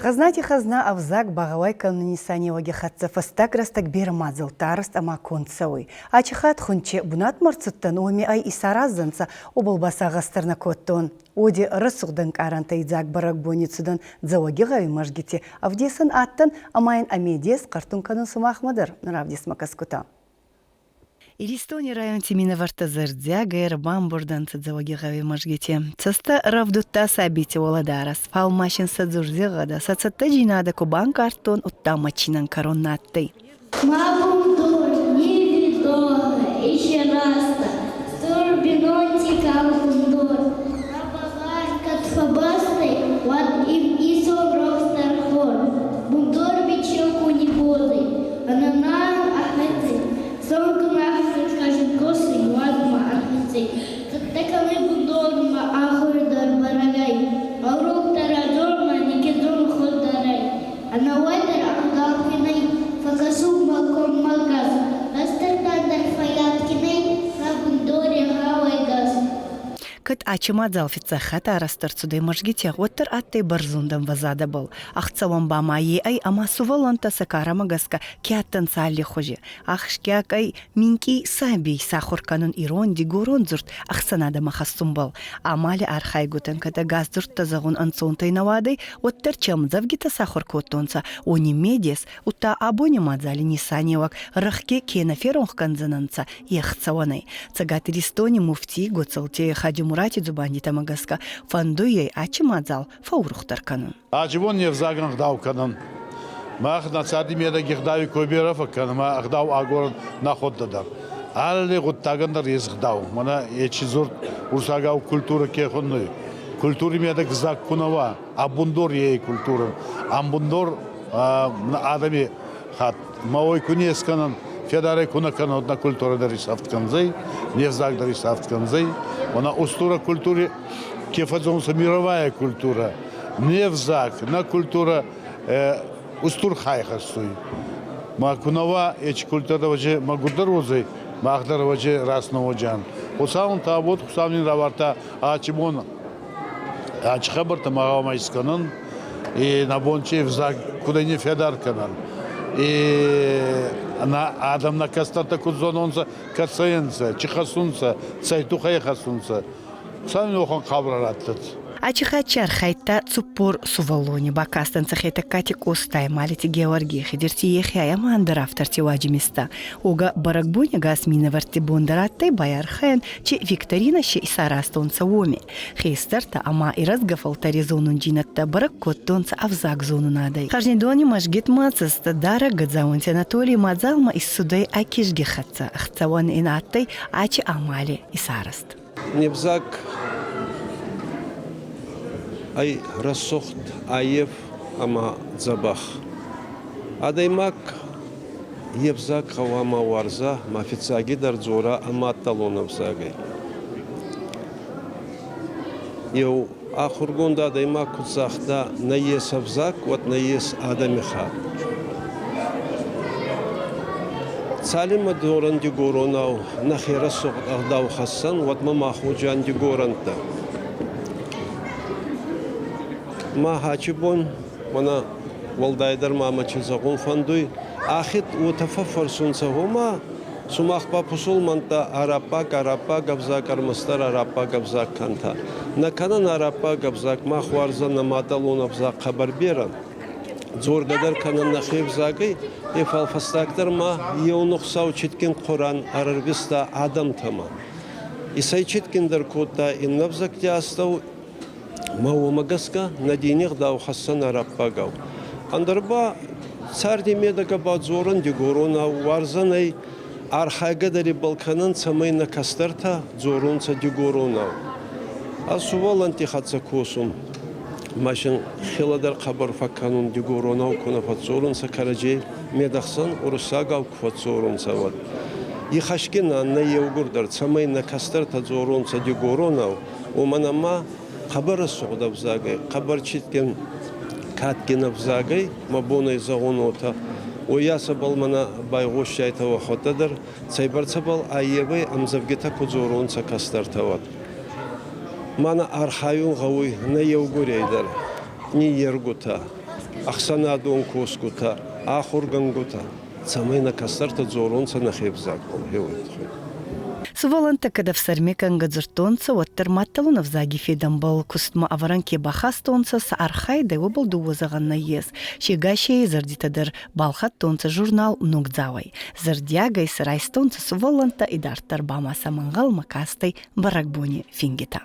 Газнати хазна авзак бағавай кануни саневаге хатса фастак растак бермазыл тарыст ама концауй. Ачыхат хунче бунат марцуттан оми ай исаразданца обалбаса гастарна коттон. Оди рысуғдан каранта идзак барак боницудан дзаваге ғави мажгите. Авдесын аттан амайын амедес қартун канун сумахмадыр. Нравдес макаскута. Иристони район Тимина вартазырдзя гайр бамбурдан цадзаваги ғави мажгите. Цаста равдутта сабите оладарас. Фал машин садзурзе ғада. Сацатта жинада кубан картон утта мачинан коронаттай. Мабундур, невидона, еще раста. Стурбинотика бундур. Рабагар катфабастай, ван им исо рокстархор. Бундур бичоку не боды. Ананар ахметы. Сонку нахсы скажет косы, ладма ахметы. Таттаканы бундорма ахурдар барагай. Аурук тарадорма никедон ходдарай. Анавайдар ахдалкинай. Факасу маком магаз. Астардандар фаяткинай. Рабундоре хавай газ. Кыт ачымадзал фицахата арастырцудай мажгите оттыр аттай барзундан вазада был. Ахцаван бамайи ай ама суваланта сакарамагаска кяттан салли хожи. Ахшкяк ай минки сабий сахурканун ирон дигорон зурт ахсанада махассум был. Амали архайгутан ката газ зурт тазагун анцонтай навадай оттыр чамзавгита сахуркоттонца. Они медес ута абони мадзали нисаневак рахке кенаферонх канзананца ехцаванай. Цагат Иристони муфти гоцалте хадим Мурати зубани тамагаска фандуей ачимадзал фаурухтар канун. Ачивон не взагнах дав канун. Мах на цади меда гихдави коберов канун, ма ахдав агорн находдадар. Алли гуттагандар езгдав. Мана ечизур урсагав культура кехонной. Культури меда гзак кунава. Абундор ей культура. Амбундор адами хат. Маой кунес канун. Федаре кунакана одна культура дари сафтканзей, невзак дари сафтканзей. Она устура культуре кефадзонса мировая культура. Невзак на культура устур хайхастуй. Макунава эч культура важе магударозей, махдар важе расноводжан. Усаун табот хусамнин раварта ачимон ачхабарта магамайсканан и набонче взак куда не федар канан. И на адам на кастата кузононса кацаенса чихасунса цайтухай хасунса сами охан хабрараттат Ачиха чархайта цупур сувалони бакастан цахета катик устай малити Георгий хидерти ехая мандер авторти ваджимиста. Уга баракбуня гасмина варти бондараттай баярхаен чи Викторина ще исарастонца воми. Хейстерта ама и разгафалтари зонун джинатта барак коттонца авзак зону надай. Хажнидони мажгит мацаста дара гадзаунти Анатолий мадзалма из судай акишги хатца. Ахцаван инаттай ачи амали исараст. Невзак ай рассохт аев ама забах. Адаймак евзак хавама варза мафицаги дарзора ама талоновзагай. Йоу ахургунда адаймак куцахта наес авзак вот наес адамиха. Цалима доран дигоронау нахера сохт ахдау хасан вот мамахуджан дигоранта. Ма хачибон мана валдайдар мама чизагун фандуй ахит утафафар сунсагума сумахпа пусулманта арапа габзак армастар арапа габзак канта наканан арапа габзак махварза наматалун абзак хабар беран зоргадар канан нахив загай ефалфастактар ма еунухсау читкин Құран арарбиста адам тама исай читкиндар кота иннабзак тястау Мауамагаска на денег дау хасан араппагау. Андарба цар демедака бадзоран дигорона варзанай архагадари балканан самай на кастарта дзоронца дигорона. Асувал антихатса косум. Машин хиладар хабар факканун дигорона кунафатсоронца караджей медахсан урусагау куфатсоронца вад. Ихашкин анна евгурдар самай на кастарта дзоронца дигорона уманама Хабар сугда взагай, хабар читкен каткина взагай, мабоной загонота. Ояса балмана байгош шайтава хотадар, цайбарца бал аевай амзавгита кузоронца кастартават. Мана архаюн гауй на евгурейдар, не ергута. Ахсанадон Коскута, Ахургангута, Самена Кастарта Зоронца на Хебзаком, Хевитху. Суваланта када в сармекан гадзуртонца оттер матталунов заги федам был кустма аваранки бахастонца с архай да был дуозаганна ез. Шегашей зардитадыр балхаттонца журнал нугдзавай. Зардиагай срайстонца суваланта и дартар бама самангал макастай баракбони фингита.